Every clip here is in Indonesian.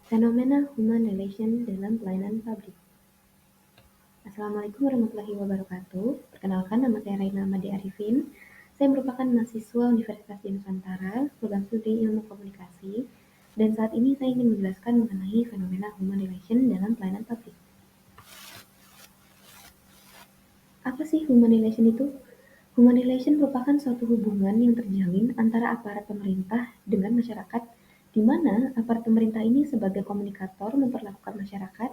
Fenomena Human Relation dalam Pelayanan Publik. Assalamualaikum warahmatullahi wabarakatuh. Perkenalkan, nama saya Raina Made Arifin. Saya merupakan mahasiswa Universitas Nusantara, program studi Ilmu Komunikasi, dan saat ini saya ingin menjelaskan mengenai fenomena Human Relation dalam pelayanan publik. Apa sih Human Relation itu? Human Relation merupakan suatu hubungan yang terjalin antara aparat pemerintah dengan masyarakat, di mana aparat pemerintah ini sebagai komunikator memperlakukan masyarakat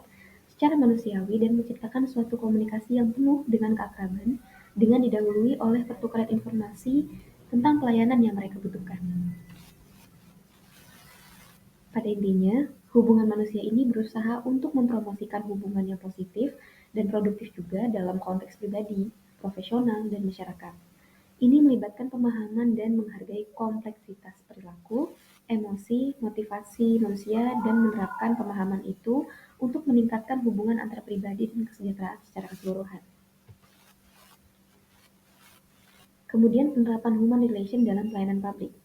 secara manusiawi dan menciptakan suatu komunikasi yang penuh dengan keakraban, dengan didahului oleh pertukaran informasi tentang pelayanan yang mereka butuhkan. Pada intinya, hubungan manusia ini berusaha untuk mempromosikan hubungan yang positif dan produktif juga dalam konteks pribadi, profesional, dan masyarakat. Ini melibatkan pemahaman dan menghargai kompleksitas perilaku, emosi, motivasi manusia, dan menerapkan pemahaman itu untuk meningkatkan hubungan antara pribadi dan kesejahteraan secara keseluruhan. Kemudian penerapan human relation dalam pelayanan publik.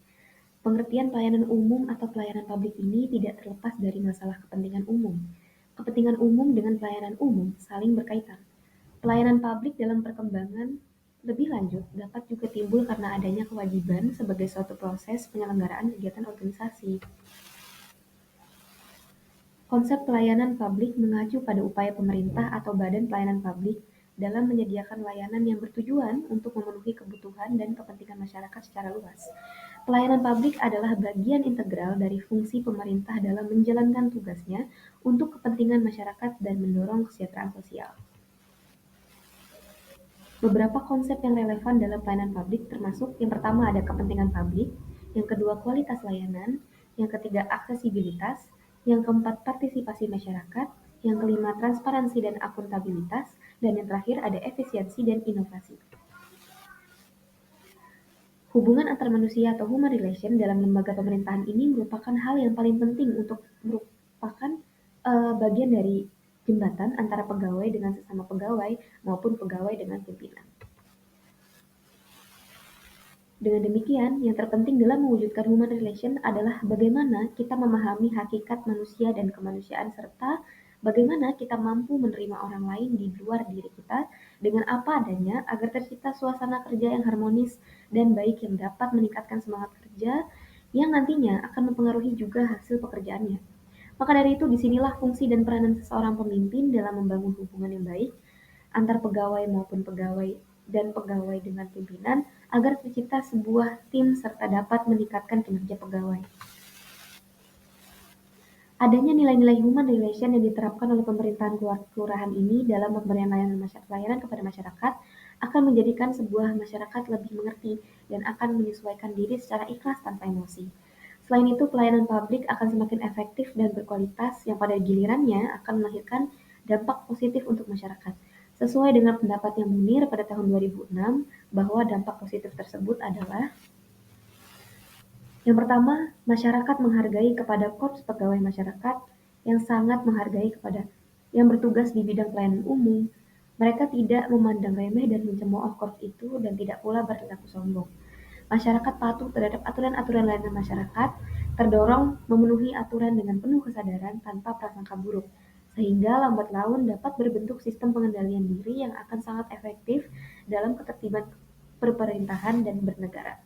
Pengertian pelayanan umum atau pelayanan publik ini tidak terlepas dari masalah kepentingan umum. Kepentingan umum dengan pelayanan umum saling berkaitan. Pelayanan publik dalam perkembangan lebih lanjut dapat juga timbul karena adanya kewajiban sebagai suatu proses penyelenggaraan kegiatan organisasi. Konsep pelayanan publik mengacu pada upaya pemerintah atau badan pelayanan publik dalam menyediakan layanan yang bertujuan untuk memenuhi kebutuhan dan kepentingan masyarakat secara luas. Pelayanan publik adalah bagian integral dari fungsi pemerintah dalam menjalankan tugasnya untuk kepentingan masyarakat dan mendorong kesejahteraan sosial. Beberapa konsep yang relevan dalam pelayanan publik termasuk yang pertama ada kepentingan publik, yang kedua kualitas layanan, yang ketiga aksesibilitas, yang keempat partisipasi masyarakat, yang kelima transparansi dan akuntabilitas, dan yang terakhir ada efisiensi dan inovasi. Hubungan antar manusia atau human relation dalam lembaga pemerintahan ini merupakan hal yang paling penting untuk merupakan bagian dari jembatan antara pegawai dengan sesama pegawai maupun pegawai dengan pimpinan. Dengan demikian, yang terpenting dalam mewujudkan human relation adalah bagaimana kita memahami hakikat manusia dan kemanusiaan serta bagaimana kita mampu menerima orang lain di luar diri kita dengan apa adanya agar tercipta suasana kerja yang harmonis dan baik yang dapat meningkatkan semangat kerja yang nantinya akan mempengaruhi juga hasil pekerjaannya. Maka dari itu, disinilah fungsi dan peranan seseorang pemimpin dalam membangun hubungan yang baik antar pegawai maupun pegawai dan pegawai dengan pimpinan agar tercipta sebuah tim serta dapat meningkatkan kinerja pegawai. Adanya nilai-nilai human relation yang diterapkan oleh pemerintahan kelurahan ini dalam pemberian layanan kepada masyarakat akan menjadikan sebuah masyarakat lebih mengerti dan akan menyesuaikan diri secara ikhlas tanpa emosi. Selain itu, pelayanan publik akan semakin efektif dan berkualitas yang pada gilirannya akan melahirkan dampak positif untuk masyarakat. Sesuai dengan pendapatnya Munir pada tahun 2006 bahwa dampak positif tersebut adalah yang pertama, masyarakat menghargai kepada korps pegawai masyarakat yang sangat menghargai kepada yang bertugas di bidang pelayanan umum. Mereka tidak memandang remeh dan mencemooh korps itu dan tidak pula berperilaku sombong. Masyarakat patuh terhadap aturan-aturan layanan masyarakat, terdorong memenuhi aturan dengan penuh kesadaran tanpa prasangka buruk, sehingga lambat laun dapat berbentuk sistem pengendalian diri yang akan sangat efektif dalam ketertiban perperintahan dan bernegara.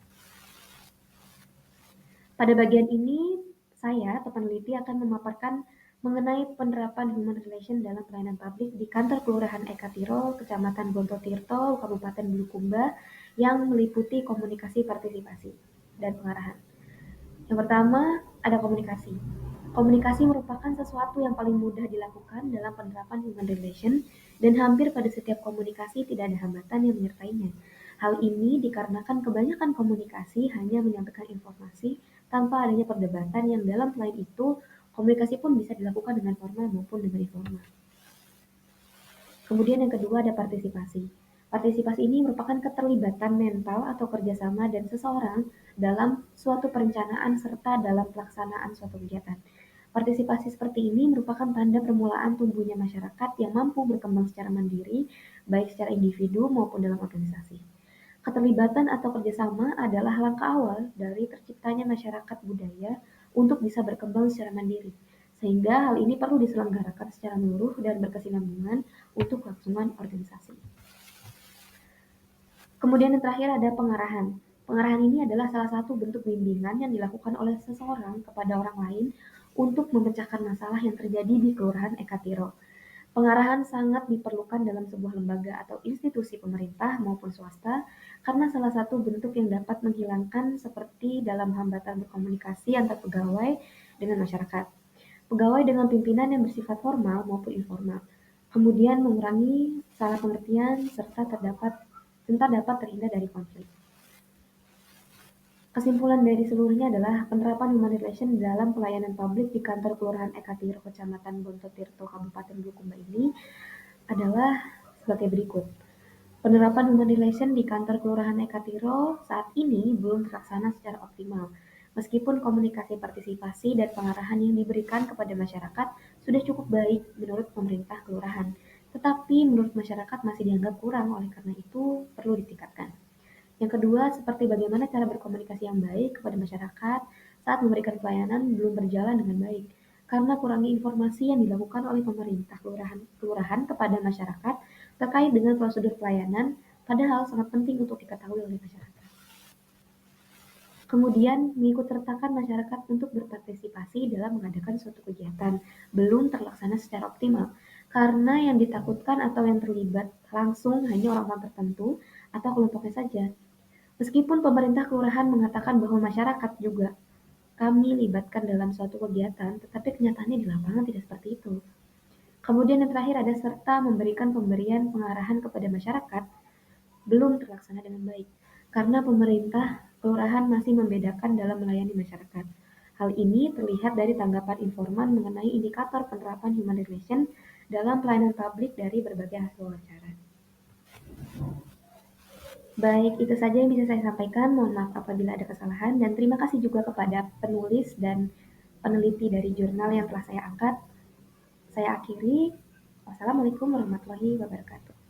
Pada bagian ini, saya atau peneliti akan memaparkan mengenai penerapan human relation dalam pelayanan publik di kantor Kelurahan Eka Tirol, Kecamatan Gonto Tirto, Kabupaten Bulukumba, yang meliputi komunikasi partisipasi dan pengarahan. Yang pertama, ada komunikasi. Komunikasi merupakan sesuatu yang paling mudah dilakukan dalam penerapan human relation dan hampir pada setiap komunikasi tidak ada hambatan yang menyertainya. Hal ini dikarenakan kebanyakan komunikasi hanya menyampaikan informasi tanpa adanya perdebatan yang dalam selain itu, komunikasi pun bisa dilakukan dengan formal maupun dengan informal. Kemudian yang kedua ada partisipasi. Partisipasi ini merupakan keterlibatan mental atau kerjasama dan seseorang dalam suatu perencanaan serta dalam pelaksanaan suatu kegiatan. Partisipasi seperti ini merupakan tanda permulaan tumbuhnya masyarakat yang mampu berkembang secara mandiri, baik secara individu maupun dalam organisasi. Keterlibatan atau kerjasama adalah langkah awal dari terciptanya masyarakat budaya untuk bisa berkembang secara mandiri. sehingga hal ini perlu diselenggarakan secara menyeluruh dan berkesinambungan untuk kelangsungan organisasi. Kemudian yang terakhir ada pengarahan. Pengarahan ini adalah salah satu bentuk bimbingan yang dilakukan oleh seseorang kepada orang lain untuk memecahkan masalah yang terjadi di Kelurahan Ekatiro. Pengarahan sangat diperlukan dalam sebuah lembaga atau institusi pemerintah maupun swasta karena salah satu bentuk yang dapat menghilangkan seperti dalam hambatan berkomunikasi antar pegawai dengan masyarakat. Pegawai dengan pimpinan yang bersifat formal maupun informal. Kemudian mengurangi salah pengertian serta dapat terhindar dari konflik. Kesimpulan dari seluruhnya adalah penerapan human relation dalam pelayanan publik di kantor Kelurahan Ekatiro, Kecamatan Bontotirto, Kabupaten Bulukumba ini adalah sebagai berikut. Penerapan human relation di kantor Kelurahan Ekatiro saat ini belum terlaksana secara optimal. Meskipun komunikasi partisipasi dan pengarahan yang diberikan kepada masyarakat sudah cukup baik menurut pemerintah kelurahan, tetapi menurut masyarakat masih dianggap kurang, oleh karena itu perlu ditingkatkan. Yang kedua, seperti bagaimana cara berkomunikasi yang baik kepada masyarakat saat memberikan pelayanan belum berjalan dengan baik, karena kurangnya informasi yang dilakukan oleh pemerintah kelurahan kepada masyarakat terkait dengan prosedur pelayanan, padahal sangat penting untuk diketahui oleh masyarakat. Kemudian, mengikut sertakan masyarakat untuk berpartisipasi dalam mengadakan suatu kegiatan belum terlaksana secara optimal, karena yang ditakutkan atau yang terlibat langsung hanya orang-orang tertentu atau kelompoknya saja. Meskipun pemerintah kelurahan mengatakan bahwa masyarakat juga kami libatkan dalam suatu kegiatan, tetapi kenyataannya di lapangan tidak seperti itu. Kemudian yang terakhir ada serta memberikan pemberian pengarahan kepada masyarakat belum terlaksana dengan baik, karena pemerintah kelurahan masih membedakan dalam melayani masyarakat. Hal ini terlihat dari tanggapan informan mengenai indikator penerapan human relation dalam pelayanan publik dari berbagai hasil wawancara. Baik, itu saja yang bisa saya sampaikan. Mohon maaf apabila ada kesalahan, dan terima kasih juga kepada penulis dan peneliti dari jurnal yang telah saya angkat. Saya akhiri. Wassalamualaikum warahmatullahi wabarakatuh.